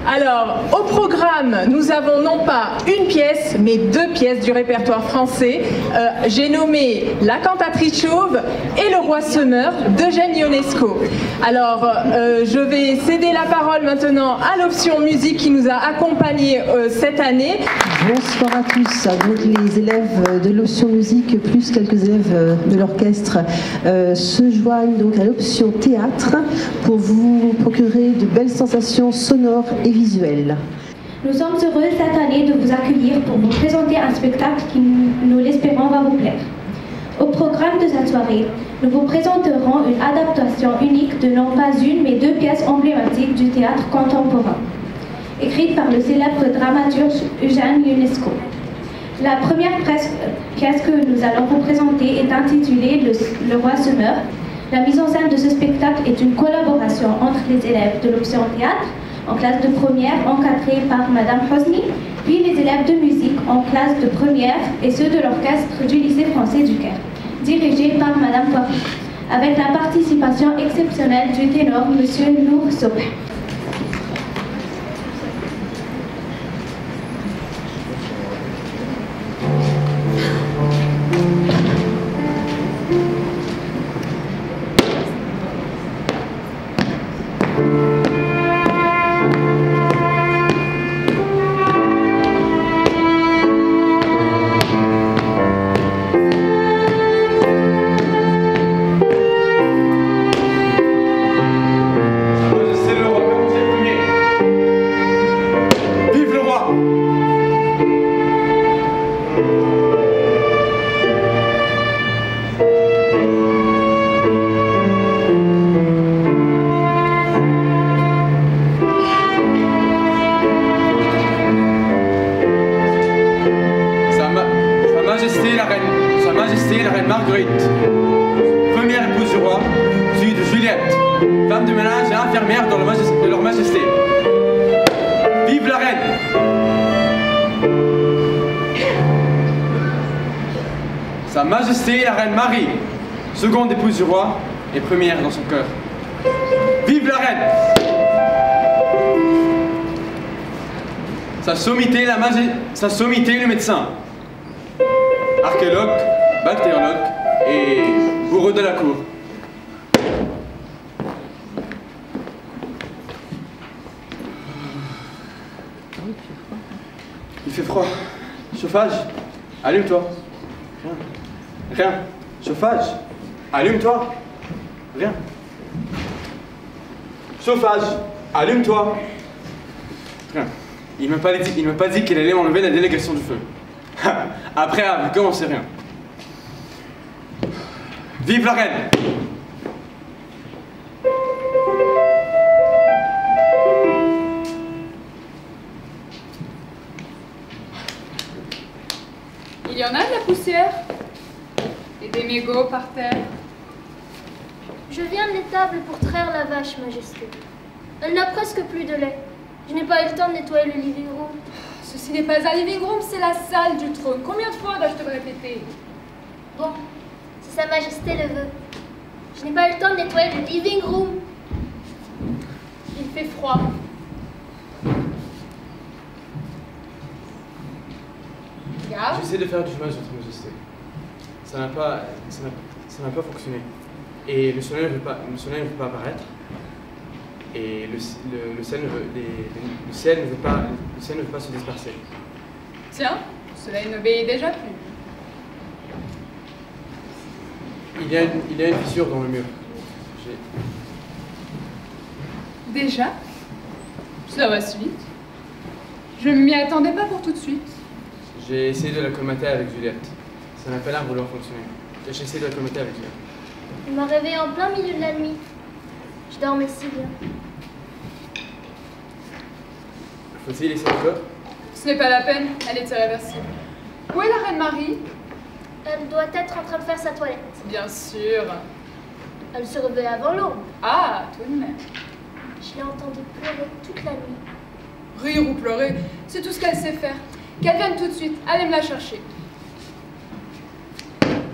Alors, au programme, nous avons non pas une pièce, mais deux pièces du répertoire français. J'ai nommé La cantatrice chauve et Le roi semeur d'Eugène Ionesco. Alors, je vais céder la parole maintenant à l'option musique qui nous a accompagnés cette année. Bonsoir à tous. Donc, les élèves de l'option musique plus quelques élèves de l'orchestre se joignent donc à l'option théâtre pour vous procurer de belles sensations sonores et visuelles. Nous sommes heureux cette année de vous accueillir pour vous présenter un spectacle qui, nous l'espérons, va vous plaire. Au programme de cette soirée, nous vous présenterons une adaptation unique de non pas une mais deux pièces emblématiques du théâtre contemporain, écrites par le célèbre dramaturge Eugène Ionesco. La première pièce que nous allons vous présenter est intitulée Le roi semeur. La mise en scène de ce spectacle est une collaboration entre les élèves de l'option théâtre en classe de première encadrée par Madame Hosni, puis les élèves de musique en classe de première et ceux de l'orchestre du lycée français du Caire, dirigé par Madame Poiry, avec la participation exceptionnelle du ténor Monsieur Nour Sobh. Sa Majesté la Reine Marie, seconde épouse du roi et première dans son cœur. Vive la Reine! Sa sommité le médecin, archéologue, bactériologue et bourreau de la cour. Il fait froid. Chauffage, allume-toi. Rien. Chauffage, allume-toi. Rien. Chauffage, allume-toi. Rien. Il m'a pas dit qu'il allait m'enlever la délégation du feu. Après, comment c'est rien. Vive la reine! Il y en a de la poussière et des mégots par terre. Je viens de l'étable pour traire la vache, Majesté. Elle n'a presque plus de lait. Je n'ai pas eu le temps de nettoyer le living room. Ceci n'est pas un living room, c'est la salle du trône. Combien de fois dois-je te le répéter? Bon, si Sa Majesté le veut. Je n'ai pas eu le temps de nettoyer le living room. Il fait froid. Regarde. J'essaie de faire du chômage, Votre Majesté. Ça n'a pas fonctionné. Et le soleil ne veut pas apparaître. Et le ciel ne veut pas se disperser. Tiens, le soleil n'obéit déjà plus. Il y a une fissure dans le mur. Déjà? Cela va si vite. Je ne m'y attendais pas pour tout de suite. J'ai essayé de la colmater avec Juliette. Ça n'a pas l'air de vouloir fonctionner. J'ai essayé de la colmater avec Juliette. Il m'a réveillée en plein milieu de la nuit. Je dormais si bien. Faut-il laisser encore? Ce n'est pas la peine, elle est irréversible. Où est la reine Marie? Elle doit être en train de faire sa toilette. Bien sûr. Elle se réveille avant l'aube. Ah, tout de même. Je l'ai entendue pleurer toute la nuit. Rire ou pleurer, c'est tout ce qu'elle sait faire. Qu'elle vienne tout de suite, allez me la chercher.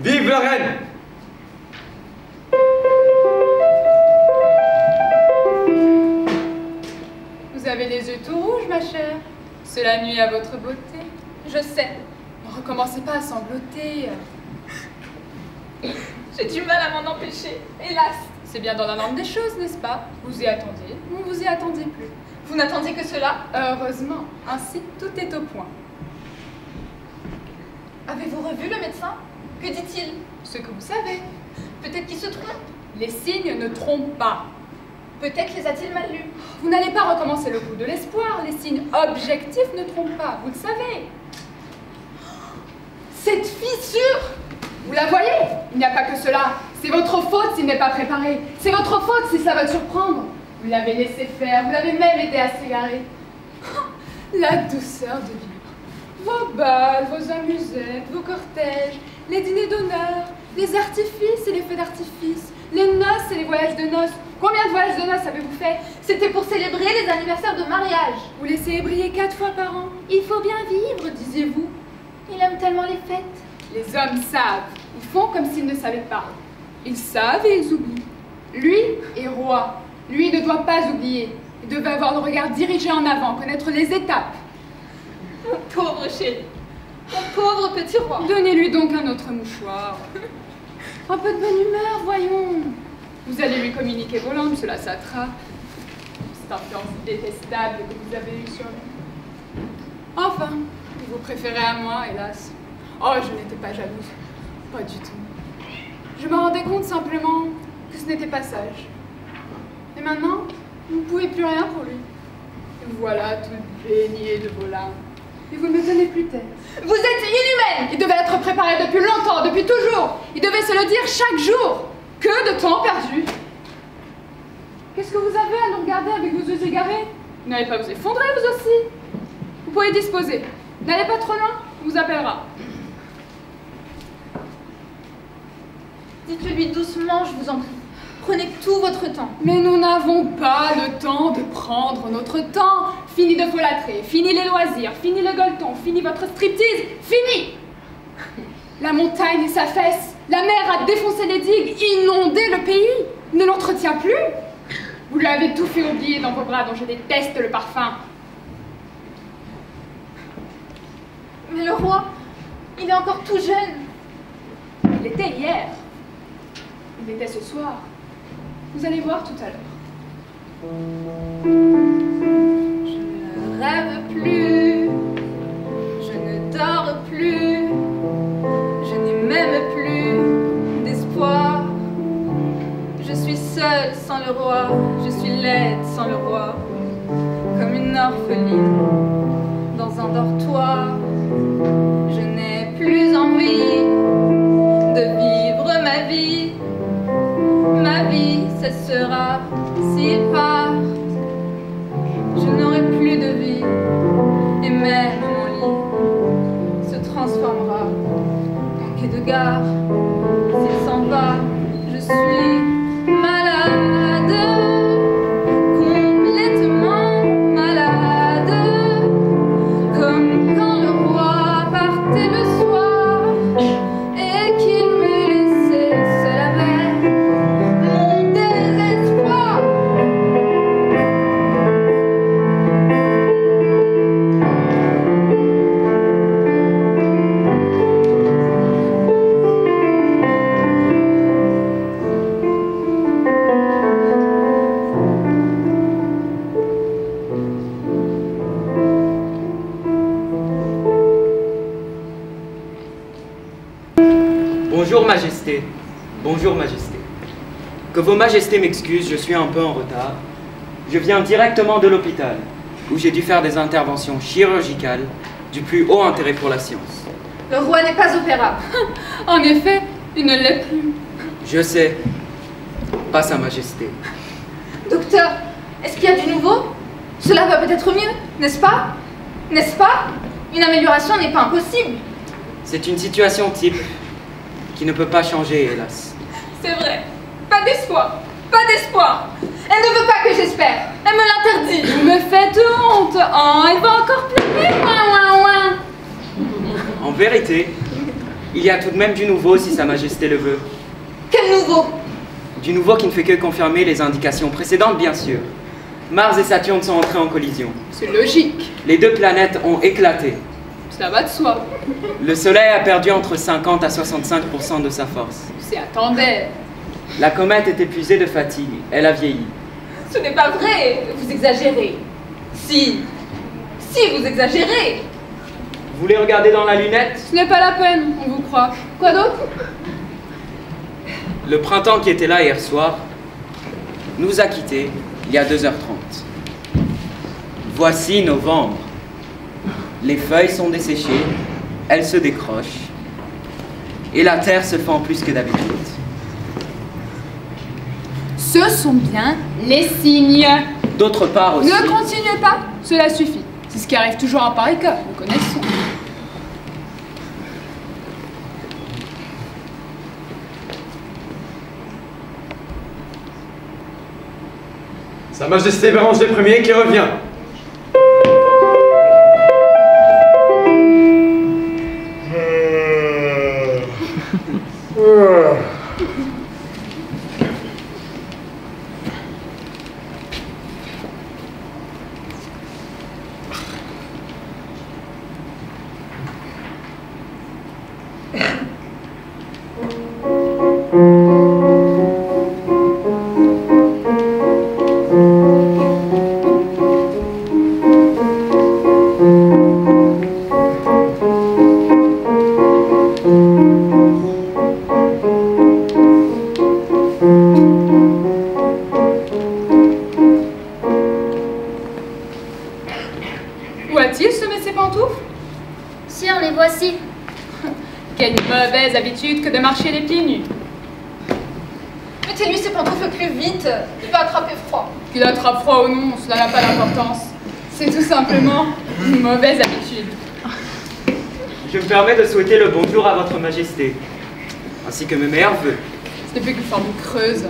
Vive la reine! Vous avez les yeux tout rouges? Cela nuit à votre beauté. Je sais. Ne recommencez pas à sangloter. J'ai du mal à m'en empêcher, hélas. C'est bien dans la norme des choses, n'est-ce pas? Vous y attendiez, ou vous y attendiez plus. Vous n'attendiez que cela? Heureusement, ainsi tout est au point. Avez-vous revu le médecin? Que dit-il? Ce que vous savez. Peut-être qu'il se trompe. Les signes ne trompent pas. Peut-être les a-t-il mal lus. Vous n'allez pas recommencer le coup de l'espoir. Les signes objectifs ne trompent pas, vous le savez. Cette fissure! Vous la voyez? Il n'y a pas que cela. C'est votre faute s'il n'est pas préparé. C'est votre faute si ça va le surprendre. Vous l'avez laissé faire, vous l'avez même aidé à s'égarer. La douceur de vivre. Vos balles, vos amusettes, vos cortèges, les dîners d'honneur, les artifices et les feux d'artifice, les noces et les voyages de noces. Combien de voyages de noces avez-vous fait? C'était pour célébrer les anniversaires de mariage. Vous les célébriez 4 fois par an. Il faut bien vivre, disiez-vous. Il aime tellement les fêtes. Les hommes savent. Ils font comme s'ils ne savaient pas. Ils savent et ils oublient. Lui est roi. Lui ne doit pas oublier. Il devait avoir le regard dirigé en avant, connaître les étapes. Mon pauvre chéri. Mon pauvre petit roi. Donnez-lui donc un autre mouchoir. Un peu de bonne humeur, voyons. Vous allez lui communiquer vos langues, cela s'attrape. Cette influence détestable que vous avez eue sur lui. Enfin, vous préférez à moi, hélas. Oh, je n'étais pas jalouse. Pas du tout. Je me rendais compte simplement que ce n'était pas sage. Et maintenant, vous ne pouvez plus rien pour lui. Et voilà, tout baigné de vos larmes. Et vous ne me tenez plus tête. Vous êtes inhumaine! Il devait être préparé depuis longtemps, depuis toujours. Il devait se le dire chaque jour. Que de temps perdu. Qu'est-ce que vous avez à nous regarder avec vos yeux égarés? Vous n'allez pas vous effondrer, vous aussi. Vous pouvez disposer. N'allez pas trop loin, on vous appellera. Dites-le lui doucement, je vous en prie. Prenez tout votre temps. Mais nous n'avons pas le temps de prendre notre temps. Fini de folâtrer, fini les loisirs, fini le gueuleton, fini votre striptease, fini! La montagne s'affaisse, la mer a défoncé les digues, inondé le pays, ne l'entretient plus. Vous lui avez tout fait oublier dans vos bras dont je déteste le parfum. Mais le roi, il est encore tout jeune. Il était hier. Il était ce soir. Vous allez voir tout à l'heure. Je ne rêve plus, je ne dors plus, je n'ai même plus d'espoir. Je suis seule sans le roi, je suis laide sans le roi, comme une orpheline dans un dortoir. Je n'ai plus envie de vivre ma vie. Ma vie cessera s'il part. Je n'aurai plus de vie. Et même mon lit se transformera en quai de gare. S'il s'en va, je suis malade, complètement malade, comme quand le roi partait le soir et qu'il me laissait seul avec mon désespoir. Bonjour Majesté, bonjour Majesté. Que vos Majestés m'excusent, je suis un peu en retard. Je viens directement de l'hôpital, où j'ai dû faire des interventions chirurgicales du plus haut intérêt pour la science. Le roi n'est pas opérable. En effet, il ne l'est plus. Je sais, pas Sa Majesté. Docteur, est-ce qu'il y a du nouveau? Cela va peut-être mieux, n'est-ce pas? N'est-ce pas? Une amélioration n'est pas impossible. C'est une situation type qui ne peut pas changer, hélas. C'est vrai. Pas d'espoir. Pas d'espoir. Elle ne veut pas que j'espère. Elle me l'interdit. Vous me faites honte. Oh, elle va encore pleurer. Ouin, ouin, ouin. En vérité, il y a tout de même du nouveau si Sa Majesté le veut. Quel nouveau? Du nouveau qui ne fait que confirmer les indications précédentes, bien sûr. Mars et Saturne sont entrés en collision. C'est logique. Les deux planètes ont éclaté. Cela va de soi. Le Soleil a perdu entre 50 à 65% de sa force. C'est attendait. La comète est épuisée de fatigue. Elle a vieilli. Ce n'est pas vrai, vous exagérez. Si vous exagérez. Vous voulez regarder dans la lunette? Ce n'est pas la peine, on vous croit. Quoi d'autre? Le printemps qui était là hier soir nous a quittés il y a 2h30. Voici novembre. Les feuilles sont desséchées, elles se décrochent, et la terre se fend plus que d'habitude. Ce sont bien les signes. D'autre part aussi... Ne continuez pas, cela suffit. C'est ce qui arrive toujours à pareil cas, nous connaissons. Sa Majesté Béranger Ier qui revient. Où a-t-il semé ses pantoufles? Sire, les voici. Quelle mauvaise habitude que de marcher les pieds nus. Mettez-lui ses pantoufles plus vite, il va attraper froid. Qu'il attrape froid ou non, cela n'a pas d'importance. C'est tout simplement une mauvaise habitude. Je me permets de souhaiter le bonjour à votre Majesté, ainsi que mes meilleurs vœux. Ce n'est plus qu'une forme creuse.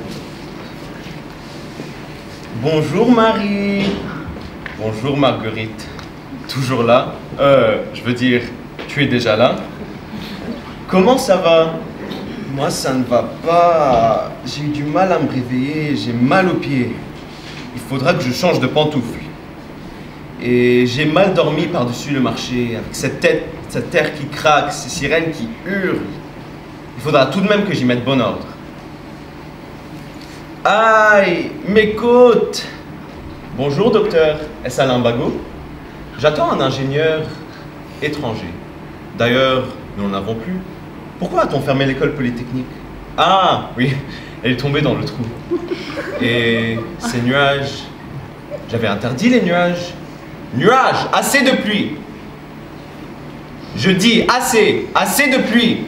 Bonjour Marie. Bonjour Marguerite. Toujours là? Je veux dire, tu es déjà là? Comment ça va? Moi, ça ne va pas. J'ai eu du mal à me réveiller, j'ai mal aux pieds. Il faudra que je change de pantoufles. Et j'ai mal dormi par-dessus le marché, avec cette terre qui craque, ces sirènes qui hurlent. Il faudra tout de même que j'y mette bon ordre. Aïe, mes côtes! Bonjour docteur, est-ce Alain Bagot? J'attends un ingénieur étranger. D'ailleurs, nous n'en avons plus. Pourquoi a-t-on fermé l'école polytechnique? Ah, oui, elle est tombée dans le trou. Et ces nuages... J'avais interdit les nuages. Nuages, assez de pluie. Je dis assez, assez de pluie.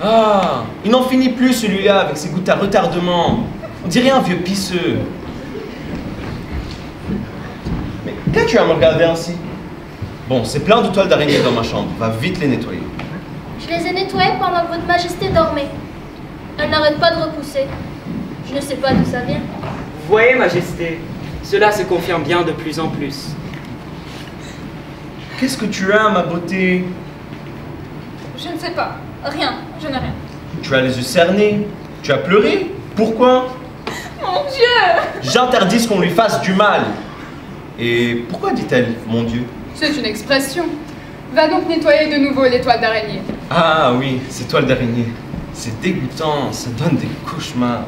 Ah, il n'en finit plus celui-là avec ses gouttes à retardement. On dirait un vieux pisseux. Mais qu'as-tu à me regarder ainsi? Bon, c'est plein de toiles d'araignée dans ma chambre. Va vite les nettoyer. Je les ai nettoyés pendant que votre majesté dormait. Elle n'arrête pas de repousser. Je ne sais pas d'où ça vient. Vous voyez, Majesté, cela se confirme bien de plus en plus. Qu'est-ce que tu as, ma beauté? Je ne sais pas. Rien. Je n'ai rien. Tu as les yeux cernés. Tu as pleuré. Pourquoi? Mon Dieu! J'interdis qu'on lui fasse du mal. Et pourquoi dit-elle, mon Dieu? C'est une expression. Va donc nettoyer de nouveau les toiles d'araignée. Ah oui, ces toiles d'araignée. C'est dégoûtant, ça donne des cauchemars.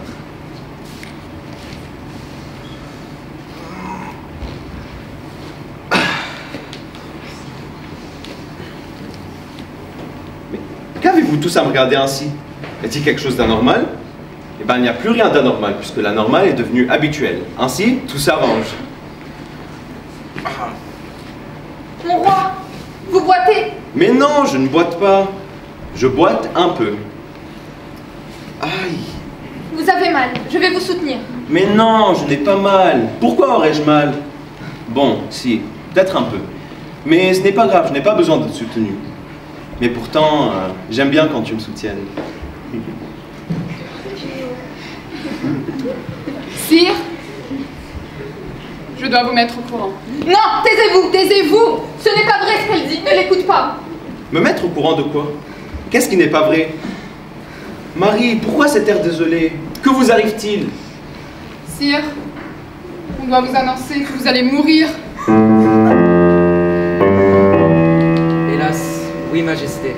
Mais qu'avez-vous tous à me regarder ainsi? Est-il quelque chose d'anormal? Eh bien, il n'y a plus rien d'anormal, puisque l'anormal est devenu habituel. Ainsi, tout s'arrange. Mon roi, vous boitez. Mais non, je ne boite pas. Je boite un peu. Aïe. Vous avez mal. Je vais vous soutenir. Mais non, je n'ai pas mal. Pourquoi aurais-je mal? Bon, si, peut-être un peu. Mais ce n'est pas grave, je n'ai pas besoin d'être soutenu. Mais pourtant, j'aime bien quand tu me soutiennes. Sire, je dois vous mettre au courant. Non, taisez-vous, taisez-vous. Ce n'est pas vrai ce qu'elle dit. Ne l'écoute pas. Me mettre au courant de quoi? Qu'est-ce qui n'est pas vrai? Marie, pourquoi cet air désolé? Que vous arrive-t-il? Sire, On doit vous annoncer que vous allez mourir. Hélas, oui, Majesté.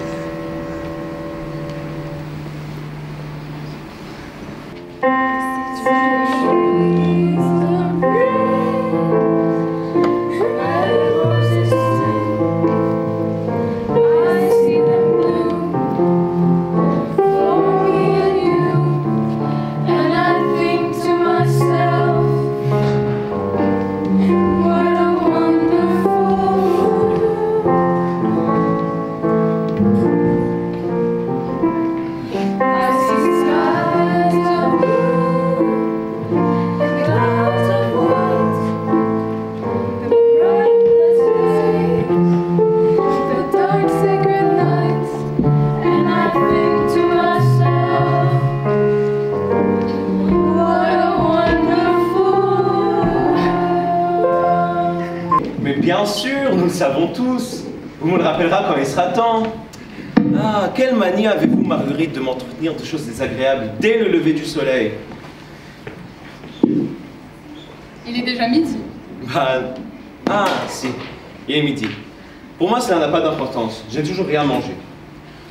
Bien sûr, nous le savons tous. Vous me le rappellerez quand il sera temps. Ah, quelle manie avez-vous, Marguerite, de m'entretenir de choses désagréables dès le lever du soleil? Il est déjà midi. Ah, si, il est midi. Pour moi, cela n'a pas d'importance. J'ai toujours rien mangé.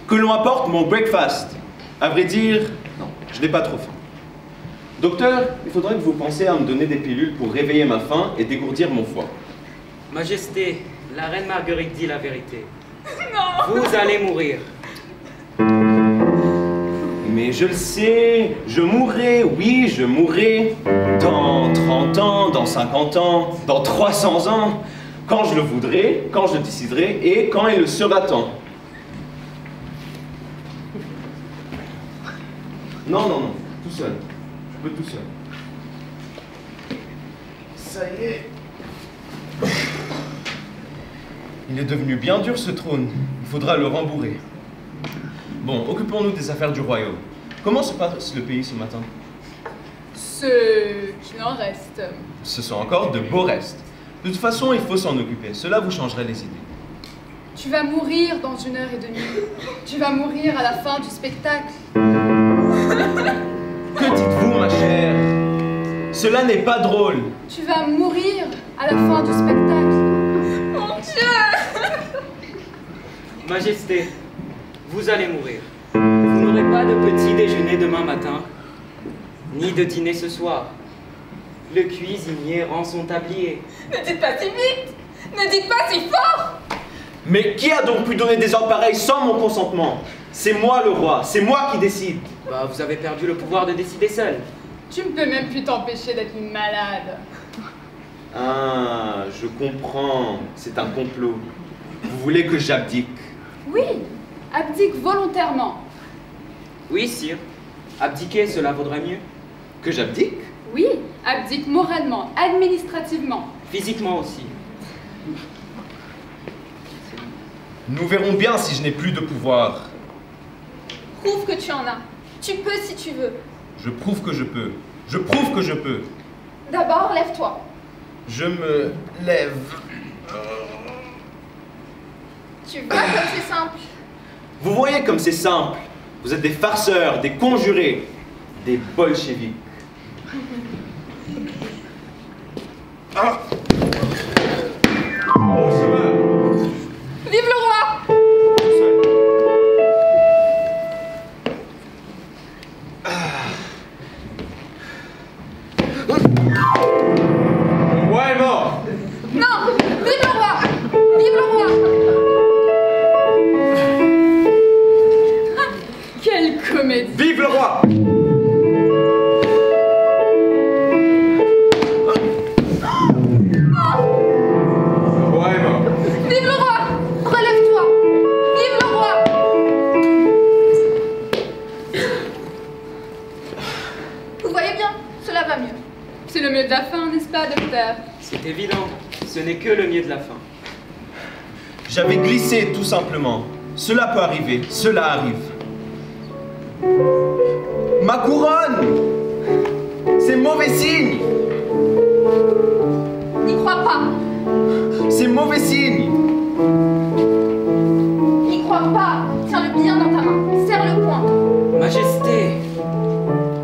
Que l'on apporte mon breakfast. À vrai dire, non, je n'ai pas trop faim. Docteur, il faudrait que vous pensiez à me donner des pilules pour réveiller ma faim et dégourdir mon foie. Majesté, la reine Marguerite dit la vérité. Non! Vous allez mourir. Mais je le sais, je mourrai, oui, je mourrai. Dans 30 ans, dans 50 ans, dans 300 ans. Quand je le voudrai, quand je le déciderai et quand il le sera temps. Non, non, non, tout seul. Je peux tout seul. Ça y est. Il est devenu bien dur ce trône. Il faudra le rembourrer. Bon, occupons-nous des affaires du royaume. Comment se passe le pays ce matin? Ce qu'il en reste. Ce sont encore de beaux restes. De toute façon, il faut s'en occuper. Cela vous changerait les idées. Tu vas mourir dans 1h30. Tu vas mourir à la fin du spectacle. Que dites-vous, ma chère? Cela n'est pas drôle. Tu vas mourir à la fin du spectacle. Mon Dieu! Majesté, vous allez mourir. Vous n'aurez pas de petit déjeuner demain matin, ni de dîner ce soir. Le cuisinier rend son tablier. Ne dites pas si vite! Ne dites pas si fort! Mais qui a donc pu donner des ordres pareils sans mon consentement? C'est moi le roi, c'est moi qui décide. Bah, vous avez perdu le pouvoir de décider seul. Tu ne peux même plus t'empêcher d'être malade. Ah, je comprends. C'est un complot. Vous voulez que j'abdique? Oui, abdique volontairement. Oui, sire. Abdiquer, cela vaudrait mieux. Que j'abdique? Oui, abdique moralement, administrativement. Physiquement aussi. Nous verrons bien si je n'ai plus de pouvoir. Prouve que tu en as. Tu peux si tu veux. Je prouve que je peux. Je prouve que je peux. D'abord, lève-toi. Je me lève. Tu vois comme c'est simple. Vous voyez comme c'est simple. Vous êtes des farceurs, des conjurés, des bolcheviks. Ah. Vive le roi! Le roi est mort. Non! Vive le roi! Vive le roi! Quelle comédie! Vive le roi! C'est le mieux de la fin, n'est-ce pas, docteur? C'est évident. Ce n'est que le mieux de la fin. J'avais glissé, tout simplement. Cela peut arriver. Cela arrive. Ma couronne! C'est mauvais signe! N'y crois pas! C'est mauvais signe! N'y crois pas! Tiens-le bien dans ta main. Serre le poing. Majesté!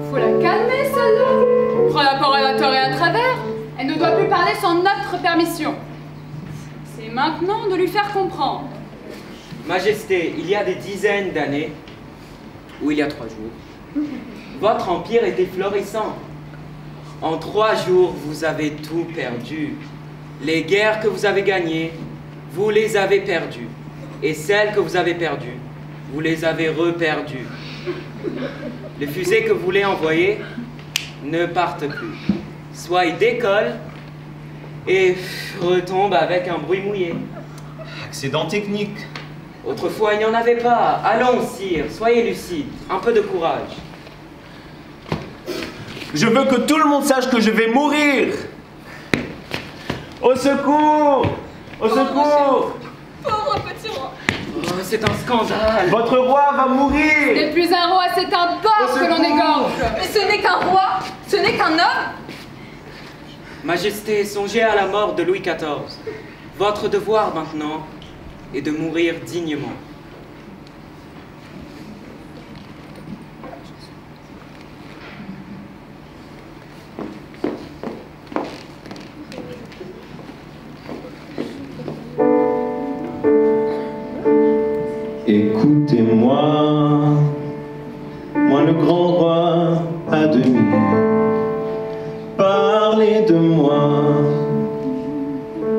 Faut la calmer, celle-là. Prends-la par à tort et à travers. Elle ne doit plus parler sans notre permission. C'est maintenant de lui faire comprendre. Majesté, il y a des dizaines d'années, ou il y a 3 jours, votre empire était florissant. En 3 jours, vous avez tout perdu. Les guerres que vous avez gagnées, vous les avez perdues. Et celles que vous avez perdues, vous les avez reperdues. Les fusées que vous voulez envoyer ne partent plus. Soit ils décollent et retombent avec un bruit mouillé. Accident technique. Autrefois, il n'y en avait pas. Allons, sire, soyez lucide. Un peu de courage. Je veux que tout le monde sache que je vais mourir. Au secours! Au secours! Pauvre petit roi. Oh, c'est un scandale. Votre roi va Ce mourir! n'est plus un roi, c'est un porc que l'on égorge. Mais ce n'est qu'un roi, ce n'est qu'un homme. Majesté, songez à la mort de Louis XIV. Votre devoir maintenant est de mourir dignement. Écoutez-moi, moi le grand roi à demi. Parlez de moi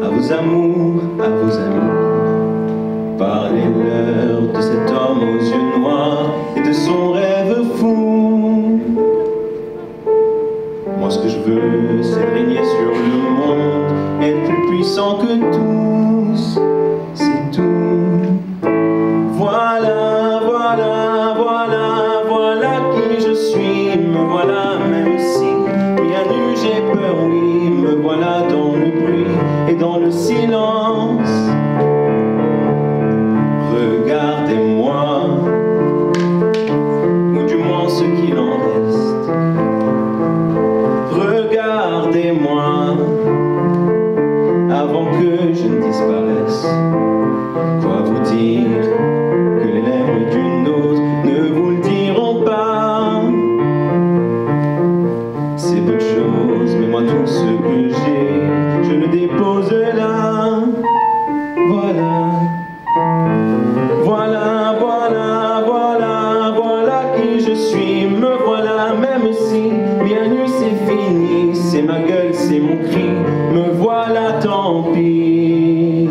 à vos amours, à vos amis. Parlez-leur de cet homme aux yeux noirs et de son rêve fou. Moi ce que je veux, c'est régner sur le monde, être plus puissant que tous, c'est tout. Voilà, voilà, voilà, voilà qui je suis, me voilà même si bien nu j'ai peur, oui, me voilà dans le bruit et dans le silence. Regardez-moi, ou du moins ce qu'il en reste. Regardez-moi, avant que je ne disparaisse. Quoi vous dire que les lèvres d'une autre ne vous le diront pas? C'est peu de choses, mais moi tout ce que j'ai, je le dépose là. Voilà, voilà, voilà, voilà, voilà qui je suis, me voilà même si bien nu c'est fini, c'est ma gueule, c'est mon cri, me voilà tant pis.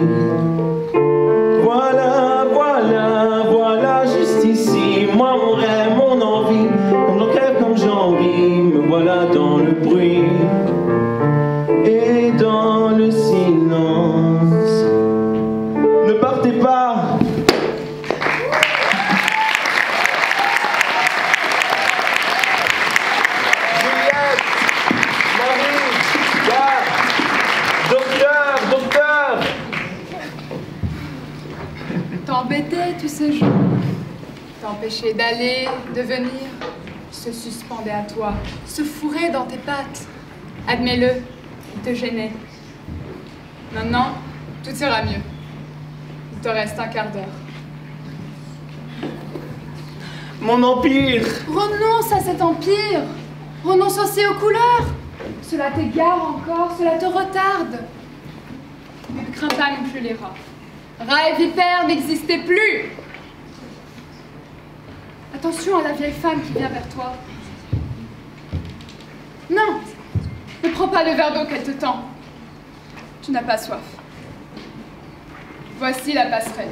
Voilà, voilà, voilà, juste ici, moi mon rêve, mon envie, comme j'en crève, comme j'en ris, me voilà dans le bruit et dans le silence. Ne partez pas. Juliette, Marie, Gare, docteur. T'embêtais tous ces jours. T'empêchais d'aller, de venir. Se suspendait à toi, se fourrait dans tes pattes. Admets-le, il te gênait. Maintenant, tout ira mieux. Il te reste un quart d'heure. Mon empire. Renonce à cet empire. Renonce aussi aux couleurs. Cela t'égare encore, cela te retarde. Mais ne crains pas non plus les rats. Rats et vipères n'existaient plus. Attention à la vieille femme qui vient vers toi. Non, ne prends pas le verre d'eau qu'elle te tend. Tu n'as pas soif. Voici la passerelle.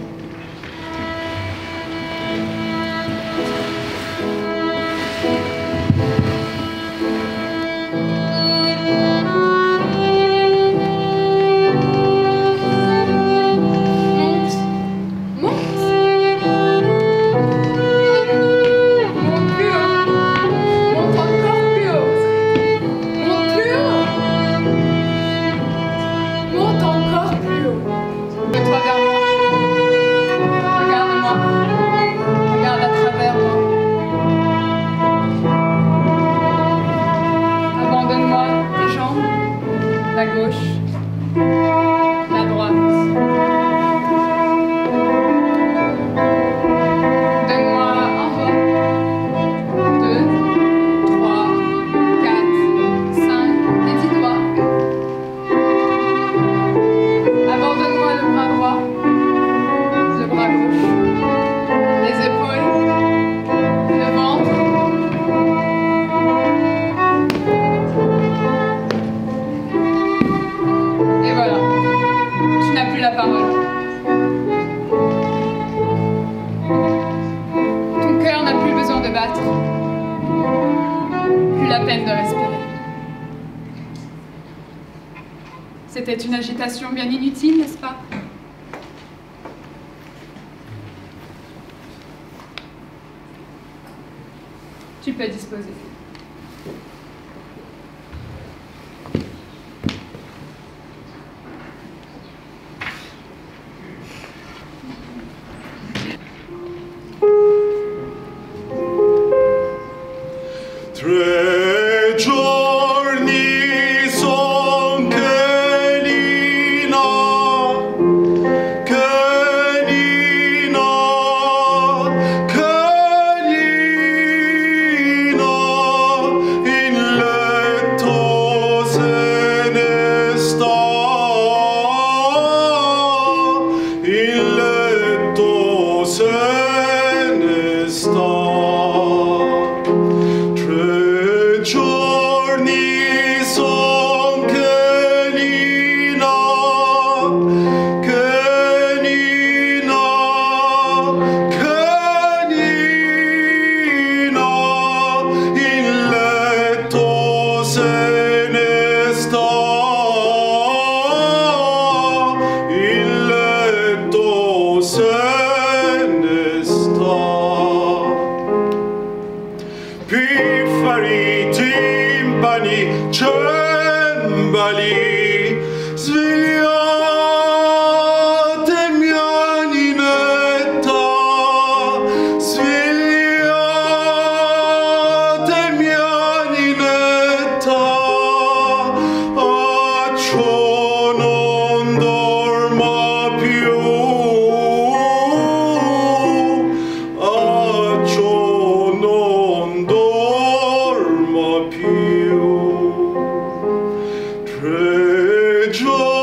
C'était une agitation bien inutile, n'est-ce pas? Tu peux disposer. Tre giorni son che Nina, in letto se ne sta, in letto se ne sta. Giorni son che Nina, in letto se ne sta, in letto se ne sta. Piffari, timpani, cembali, svegliate mia ninetta, svegliate mia ninetta, accio non dorma più, accio non dorma più. Tre giorni